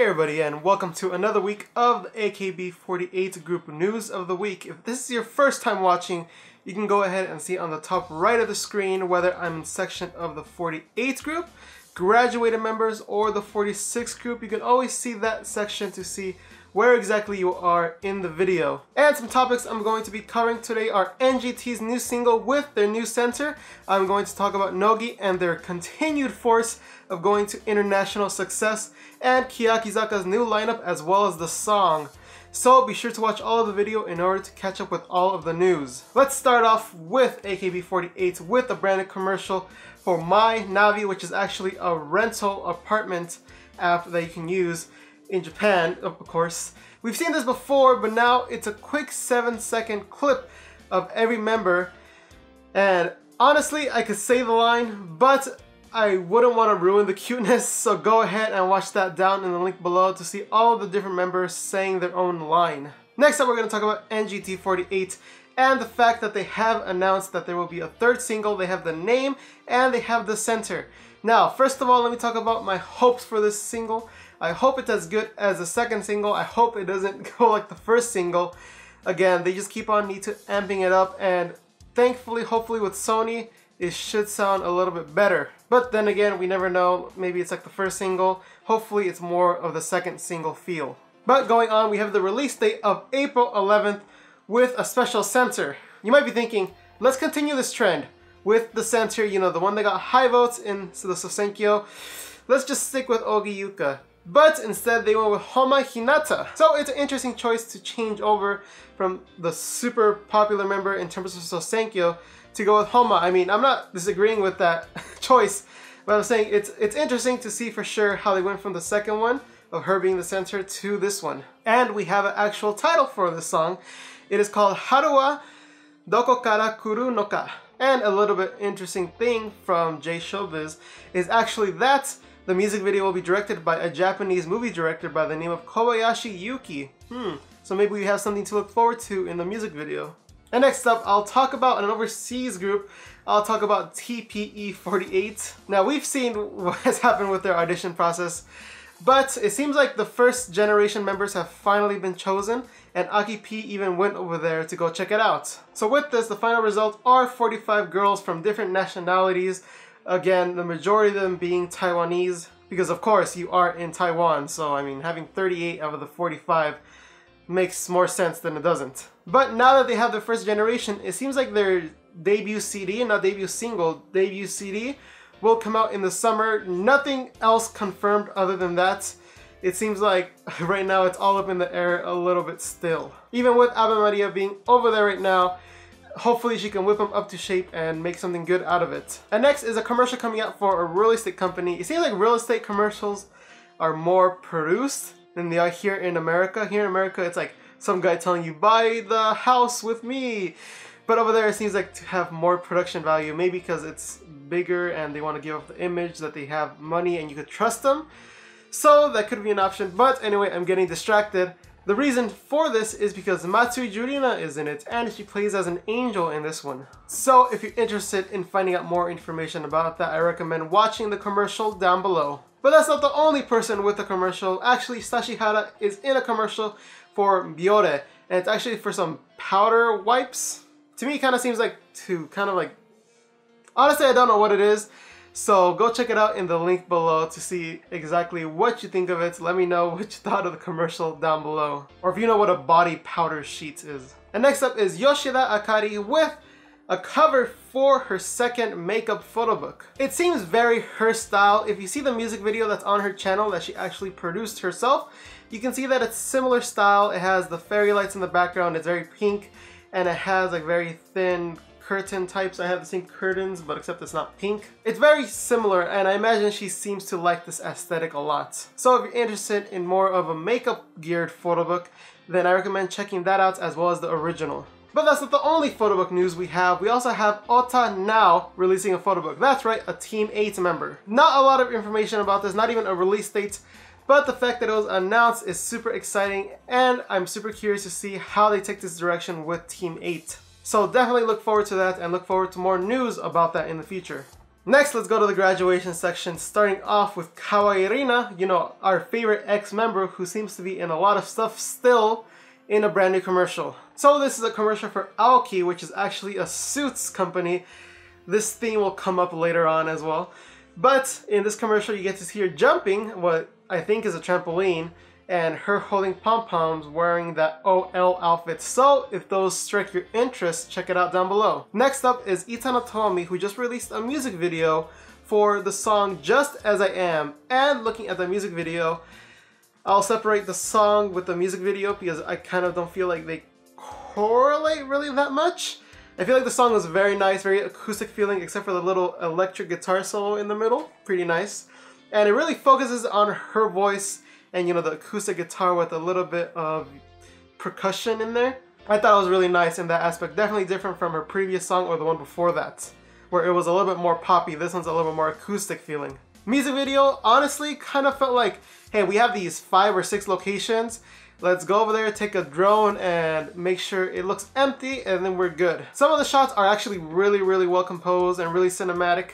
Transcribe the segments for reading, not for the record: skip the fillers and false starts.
everybody, and welcome to another week of the AKB48 Group News of the Week. If this is your first time watching, you can go ahead and see on the top right of the screen whether I'm in section of the 48 group, graduated members, or the 46 group. You can always see that section to see where exactly you are in the video. And some topics I'm going to be covering today are NGT's new single with their new center. I'm going to talk about Nogi and their continued force of going to international success, and Keyakizaka's new lineup as well as the song. So be sure to watch all of the video in order to catch up with all of the news. Let's start off with AKB48 with a branded commercial for MyNavi, which is actually a rental apartment app that you can use in Japan, of course. We've seen this before, but now it's a quick 7-second clip of every member. And honestly, I could say the line, but I wouldn't want to ruin the cuteness, so go ahead and watch that down in the link below to see all of the different members saying their own line. Next up, we're going to talk about NGT48 and the fact that they have announced that there will be a third single. They have the name and they have the center. Now, first of all, let me talk about my hopes for this single. I hope it's as good as the second single. I hope it doesn't go like the first single. Again, they just keep on amping it up, and thankfully, hopefully with Sony, it should sound a little bit better. But then again, we never know. Maybe it's like the first single. Hopefully it's more of the second single feel. But going on, we have the release date of April 11th with a special center. You might be thinking, let's continue this trend with the center, you know, the one that got high votes in the Sosenkyo. Let's just stick with Ogi Yuka. But instead they went with Homa Hinata. So it's an interesting choice to change over from the super popular member in terms of Sosenkyo to go with Homa. I mean, I'm not disagreeing with that choice, but I'm saying it's interesting to see for sure how they went from the second one of her being the center to this one. And we have an actual title for this song. It is called Haru wa Doko Kara Kuru no Ka. And a little bit interesting thing from J Showbiz is actually that the music video will be directed by a Japanese movie director by the name of Kobayashi Yuki. So maybe we have something to look forward to in the music video. And next up, I'll talk about an overseas group. I'll talk about TPE48. Now, we've seen what has happened with their audition process, but it seems like the first generation members have finally been chosen, and Aki P even went over there to go check it out. So with this, the final result are 45 girls from different nationalities. Again, the majority of them being Taiwanese, because of course you are in Taiwan, so I mean having 38 out of the 45 makes more sense than it doesn't. But now that they have their first generation, it seems like their debut CD, not debut single, debut CD will come out in the summer. Nothing else confirmed other than that. It seems like right now it's all up in the air a little bit still. Even with Ave Maria being over there right now, hopefully she can whip them up to shape and make something good out of it. And next is a commercial coming out for a real estate company. It seems like real estate commercials are more produced than they are here in America. Here in America, it's like some guy telling you, buy the house with me. But over there, it seems like to have more production value, maybe because it's bigger and they want to give off the image that they have money and you could trust them. So that could be an option. But anyway, I'm getting distracted. The reason for this is because Matsui Jurina is in it, and she plays as an angel in this one. So if you're interested in finding out more information about that, I recommend watching the commercial down below. But that's not the only person with the commercial. Actually, Sashihara is in a commercial for Bioré, and it's actually for some powder wipes. To me, it kind of seems like honestly, I don't know what it is. So go check it out in the link below to see exactly what you think of it. Let me know what you thought of the commercial down below, or if you know what a body powder sheet is. And next up is Yoshida Akari with a cover for her second makeup photo book. It seems very her style. If you see the music video that's on her channel that she actually produced herself, you can see that it's similar style. It has the fairy lights in the background, it's very pink, and it has like very thin curtain types. I have the same curtains, but except it's not pink. It's very similar, and I imagine she seems to like this aesthetic a lot. So if you're interested in more of a makeup geared photo book, then I recommend checking that out as well as the original. But that's not the only photo book news we have. We also have Ota Nao releasing a photo book. That's right, a Team 8 member. Not a lot of information about this, not even a release date, but the fact that it was announced is super exciting, and I'm super curious to see how they take this direction with Team 8. So definitely look forward to that, and look forward to more news about that in the future. Next, let's go to the graduation section, starting off with Kawaei Rina, you know, our favorite ex-member who seems to be in a lot of stuff still in a brand new commercial. So this is a commercial for Aoki, which is actually a suits company. This theme will come up later on as well. But in this commercial, you get to see her jumping, what I think is a trampoline, and her holding pom-poms wearing that OL outfit. So if those strike your interest, check it out down below. Next up is Itano Tomomi, who just released a music video for the song Just As I Am. And looking at the music video, I'll separate the song with the music video because I kind of don't feel like they correlate really that much. I feel like the song was very nice, very acoustic feeling, except for the little electric guitar solo in the middle. Pretty nice. And it really focuses on her voice and, you know, the acoustic guitar with a little bit of percussion in there. I thought it was really nice in that aspect. Definitely different from her previous song or the one before that, where it was a little bit more poppy. This one's a little bit more acoustic feeling. Music video, honestly, kind of felt like, hey, we have these 5 or 6 locations. Let's go over there, take a drone, and make sure it looks empty, and then we're good. Some of the shots are actually really, really well composed and really cinematic.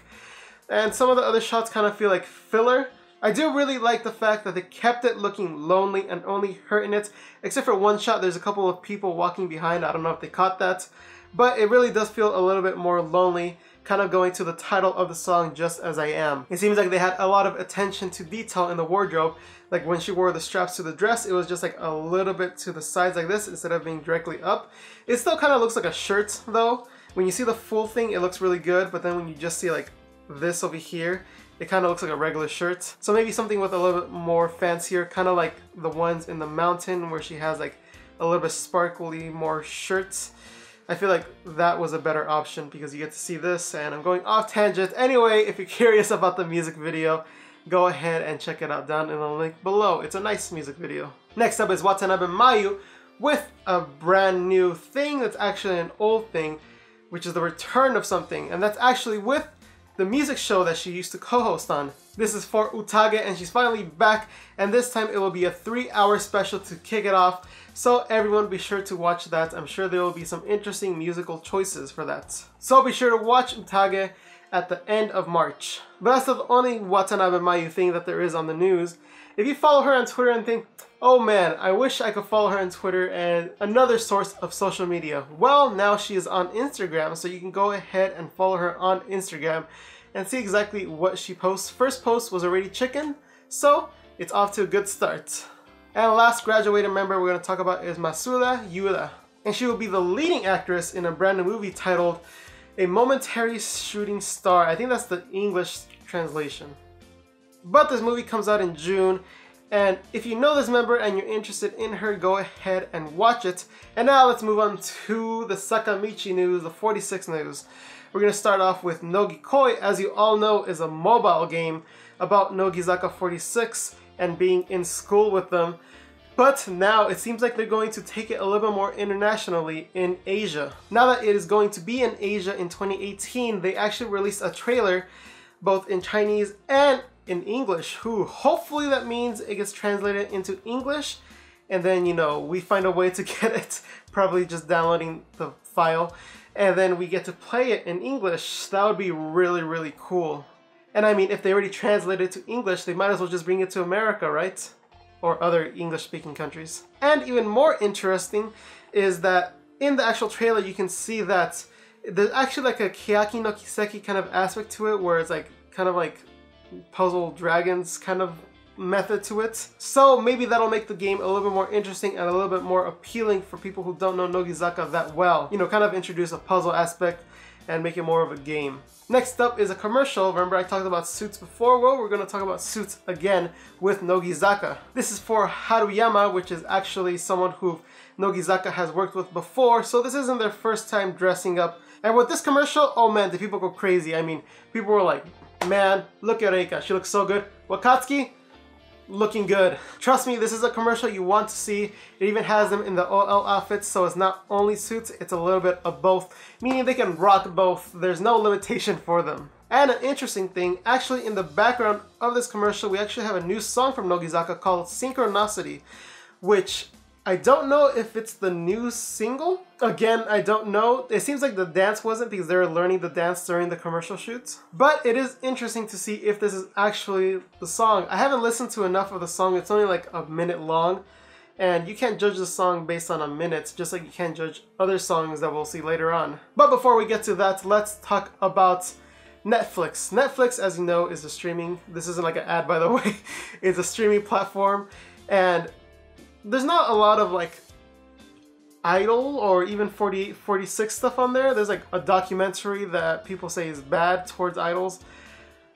And some of the other shots kind of feel like filler. I do really like the fact that they kept it looking lonely and only her in it. Except for one shot, there's a couple of people walking behind. I don't know if they caught that. But it really does feel a little bit more lonely, kind of going to the title of the song, Just As I Am. It seems like they had a lot of attention to detail in the wardrobe. Like when she wore the straps to the dress, it was just like a little bit to the sides like this instead of being directly up. It still kind of looks like a shirt though. When you see the full thing, it looks really good, but then when you just see like this over here, it kind of looks like a regular shirt. So maybe something with a little bit more fancier, kind of like the ones in the mountain where she has like a little bit sparkly more shirts. I feel like that was a better option because you get to see this, and I'm going off tangent. Anyway, if you're curious about the music video, go ahead and check it out down in the link below. It's a nice music video. Next up is Watanabe Mayu with a brand new thing that's actually an old thing, which is the return of something, and that's actually with the music show that she used to co-host on. This is for UTAGE, and she's finally back, and this time it will be a 3-hour special to kick it off, so everyone be sure to watch that. I'm sure there will be some interesting musical choices for that. So be sure to watch UTAGE at the end of March. But that's not the only Watanabe Mayu thing that there is on the news. If you follow her on Twitter and think, oh man, I wish I could follow her on Twitter and another source of social media. Well, now she is on Instagram, so you can go ahead and follow her on Instagram and see exactly what she posts. First post was already chicken, so it's off to a good start. And the last graduated member we're going to talk about is Masuda Yuda. And she will be the leading actress in a brand new movie titled A Momentary Shooting Star. I think that's the English translation. But this movie comes out in June, and if you know this member and you're interested in her, go ahead and watch it. And now let's move on to the Sakamichi news, the 46 news. We're going to start off with Nogikoi, as you all know, is a mobile game about Keyakizaka46 and being in school with them. But now it seems like they're going to take it a little bit more internationally in Asia. Now that it is going to be in Asia in 2018, they actually released a trailer both in Chinese and in English. Hopefully that means it gets translated into English, and then, you know, we find a way to get it, probably just downloading the file, and then we get to play it in English. That would be really, really cool. And I mean, if they already translated it to English, they might as well just bring it to America, right? Or other English-speaking countries. And even more interesting is that in the actual trailer, you can see that there's actually like a Keyaki no Kiseki kind of aspect to it, where it's like kind of like puzzle dragons kind of method to it. So maybe that'll make the game a little bit more interesting and a little bit more appealing for people who don't know Nogizaka that well. You know, kind of introduce a puzzle aspect and make it more of a game. Next up is a commercial. Remember I talked about Suits before? Well, we're going to talk about Suits again with Nogizaka. This is for Haruyama, which is actually someone who Nogizaka has worked with before, so this isn't their first time dressing up. And with this commercial, oh man, did people go crazy. I mean, people were like, man, look at Reika, she looks so good. Wakatsuki, looking good. Trust me, this is a commercial you want to see. It even has them in the OL outfits, so it's not only suits, it's a little bit of both, meaning they can rock both. There's no limitation for them. And an interesting thing, actually in the background of this commercial, we actually have a new song from Nogizaka called Synchronicity, which I don't know if it's the new single. Again, I don't know. It seems like the dance wasn't because they were learning the dance during the commercial shoots. But it is interesting to see if this is actually the song. I haven't listened to enough of the song. It's only like a minute long. And you can't judge the song based on a minute, just like you can't judge other songs that we'll see later on. But before we get to that, let's talk about Netflix. Netflix, as you know, is a streaming. This isn't like an ad, by the way. It's a streaming platform. And there's not a lot of like Idol or even 48, 46 stuff on there. There's like a documentary that people say is bad towards idols.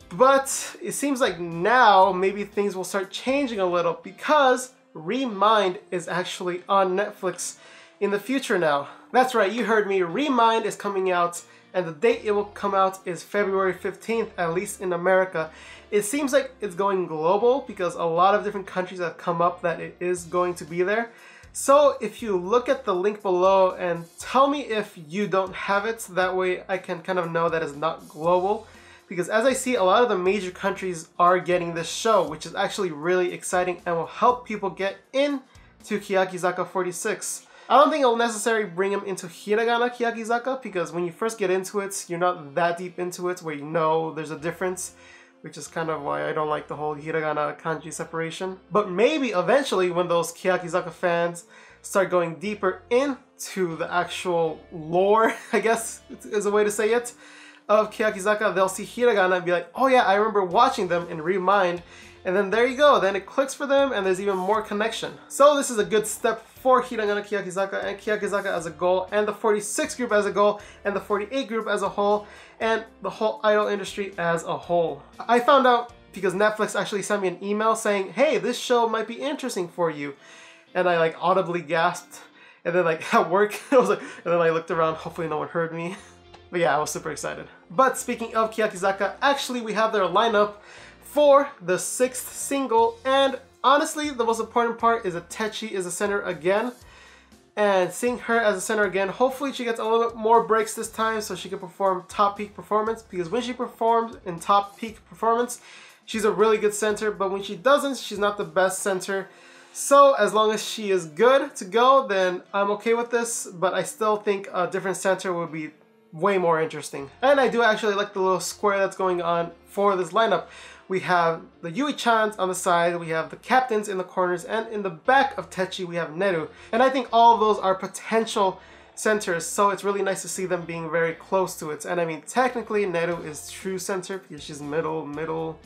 But it seems like now maybe things will start changing a little because Remind is actually on Netflix in the future now. That's right, you heard me. Remind is coming out, and the date it will come out is February 15th, at least in America. It seems like it's going global because a lot of different countries have come up that it is going to be there. So if you look at the link below and tell me if you don't have it, that way I can kind of know that it's not global. Because as I see, a lot of the major countries are getting this show, which is actually really exciting and will help people get into Keyakizaka46. I don't think it'll necessarily bring them into Hiragana Keyakizaka because when you first get into it, you're not that deep into it where you know there's a difference, which is kind of why I don't like the whole Hiragana kanji separation. But maybe eventually when those Keyakizaka fans start going deeper into the actual lore, I guess is a way to say it, of Keyakizaka, they'll see Hiragana and be like, oh yeah, I remember watching them in Remind, and then there you go, then it clicks for them and there's even more connection. So this is a good step for Hiragana Keyakizaka and Keyakizaka as a goal, and the 46 group as a goal, and the 48 group as a whole, and the whole idol industry as a whole. I found out because Netflix actually sent me an email saying, hey, this show might be interesting for you. And I like audibly gasped, and then like at work, I was like, and then I looked around, hopefully no one heard me. But yeah, I was super excited. But speaking of Keyakizaka, actually we have their lineup for the 6th single, and honestly the most important part is that Techi is a center again. And seeing her as a center again, hopefully she gets a little bit more breaks this time so she can perform top peak performance, because when she performs in top peak performance, she's a really good center, but when she doesn't, she's not the best center. So as long as she is good to go, then I'm okay with this, but I still think a different center would be way more interesting. And I do actually like the little square that's going on for this lineup. We have the Yui-chans on the side, we have the captains in the corners, and in the back of Techi we have Neru. And I think all of those are potential centers, so it's really nice to see them being very close to it. And I mean, technically Neru is true center because she's middle.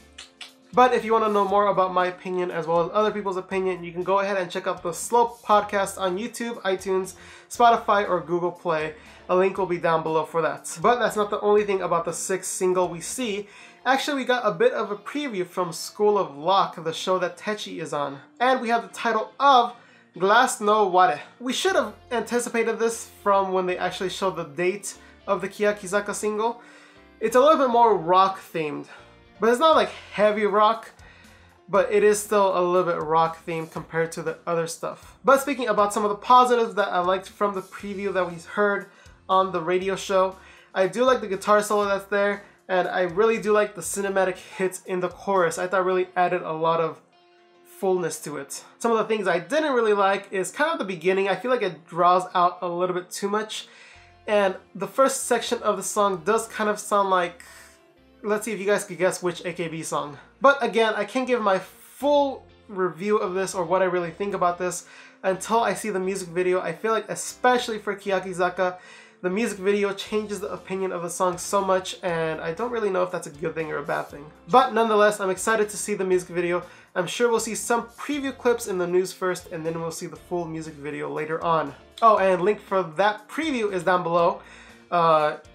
But if you want to know more about my opinion as well as other people's opinion, you can go ahead and check out the Slope podcast on YouTube, iTunes, Spotify, or Google Play. A link will be down below for that. But that's not the only thing about the 6th single we see. Actually, we got a bit of a preview from School of Lock, the show that Techi is on. And we have the title of Glass no Ware. We should have anticipated this from when they actually showed the date of the Keyakizaka single. It's a little bit more rock themed. But it's not like heavy rock, but it is still a little bit rock themed compared to the other stuff. But speaking about some of the positives that I liked from the preview that we heard on the radio show, I do like the guitar solo that's there, and I really do like the cinematic hits in the chorus. I thought really added a lot of fullness to it. Some of the things I didn't really like is kind of the beginning. I feel like it draws out a little bit too much, and the first section of the song does kind of sound like, let's see if you guys could guess which AKB song. But again, I can't give my full review of this or what I really think about this until I see the music video. I feel like especially for Keyakizaka, the music video changes the opinion of the song so much, and I don't really know if that's a good thing or a bad thing. But nonetheless, I'm excited to see the music video. I'm sure we'll see some preview clips in the news first, and then we'll see the full music video later on. Oh, and link for that preview is down below.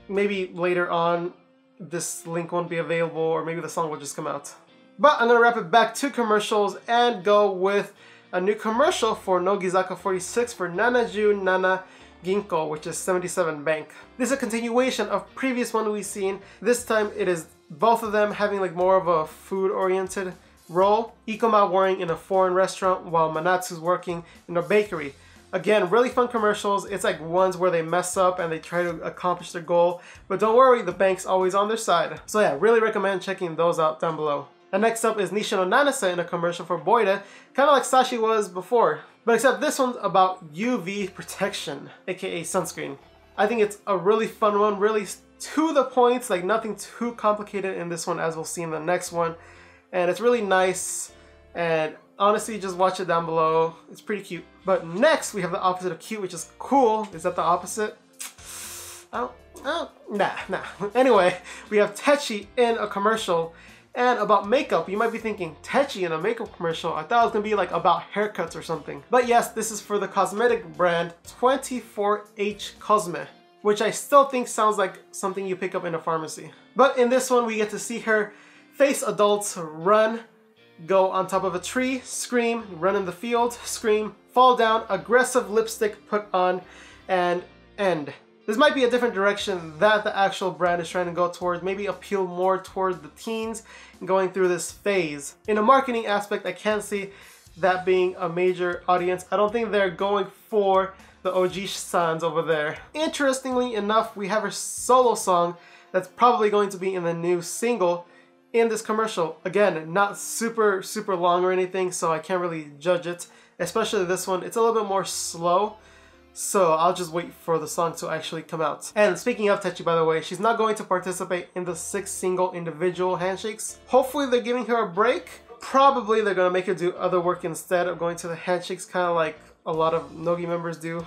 Maybe later on this link won't be available, or maybe the song will just come out. But I'm gonna wrap it back to commercials and go with a new commercial for Nogizaka46 for Nanaju Nana Ginko, which is 77 Bank. This is a continuation of previous one we've seen. This time it is both of them having like more of a food-oriented role. Ikoma working in a foreign restaurant while Manatsu's working in a bakery. Again, really fun commercials. It's like ones where they mess up and they try to accomplish their goal. But don't worry, the bank's always on their side. So yeah, really recommend checking those out down below. And next up is Nishino Nanase in a commercial for Bioré, kind of like Sashi was before. But except this one's about UV protection, aka sunscreen. I think it's a really fun one, really to the point, like nothing too complicated in this one as we'll see in the next one. And it's really nice, and honestly just watch it down below. It's pretty cute. But next we have the opposite of cute, which is cool. Is that the opposite? Nah. Anyway, we have Techi in a commercial. And about makeup, you might be thinking, Techi in a makeup commercial? I thought it was gonna be like about haircuts or something. But yes, this is for the cosmetic brand 24H Cosme, which I still think sounds like something you pick up in a pharmacy. But in this one, we get to see her face adults run, go on top of a tree, scream, run in the field, scream, fall down, aggressive lipstick put on, and end. This might be a different direction that the actual brand is trying to go towards, maybe appeal more towards the teens going through this phase. In a marketing aspect, I can't see that being a major audience. I don't think they're going for the OG sans over there. Interestingly enough, we have her solo song that's probably going to be in the new single in this commercial. Again, not super long or anything, so I can't really judge it. Especially this one, it's a little bit more slow. So I'll just wait for the song to actually come out. And speaking of Techi, by the way, she's not going to participate in the 6 single individual handshakes. Hopefully they're giving her a break. Probably they're gonna make her do other work instead of going to the handshakes, kind of like a lot of Nogi members do.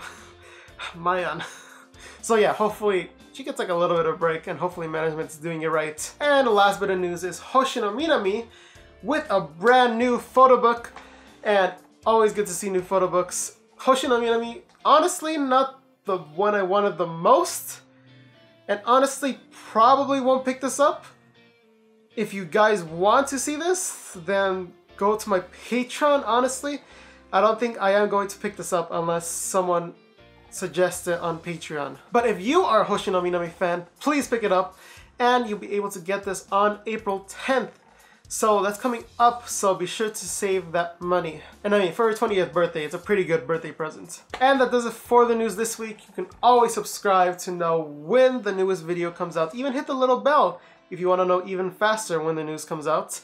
Mayan. So yeah, hopefully she gets like a little bit of a break, and hopefully management's doing it right. And the last bit of news is Hoshino Minami with a brand new photo book. And always good to see new photo books. Hoshino Minami, honestly, not the one I wanted the most, and honestly probably won't pick this up. If you guys want to see this, then go to my Patreon. Honestly, I don't think I am going to pick this up unless someone suggests it on Patreon. But if you are a Hoshino Minami fan, please pick it up, and you'll be able to get this on April 10th. So that's coming up, so be sure to save that money. And I mean, for her 20th birthday, it's a pretty good birthday present. And that does it for the news this week. You can always subscribe to know when the newest video comes out. Even hit the little bell if you want to know even faster when the news comes out.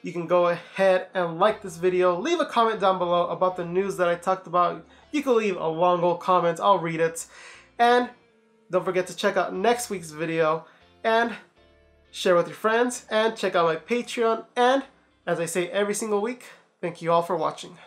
You can go ahead and like this video. Leave a comment down below about the news that I talked about. You can leave a long old comment, I'll read it. And don't forget to check out next week's video. And share with your friends, and check out my Patreon, and as I say every single week, thank you all for watching.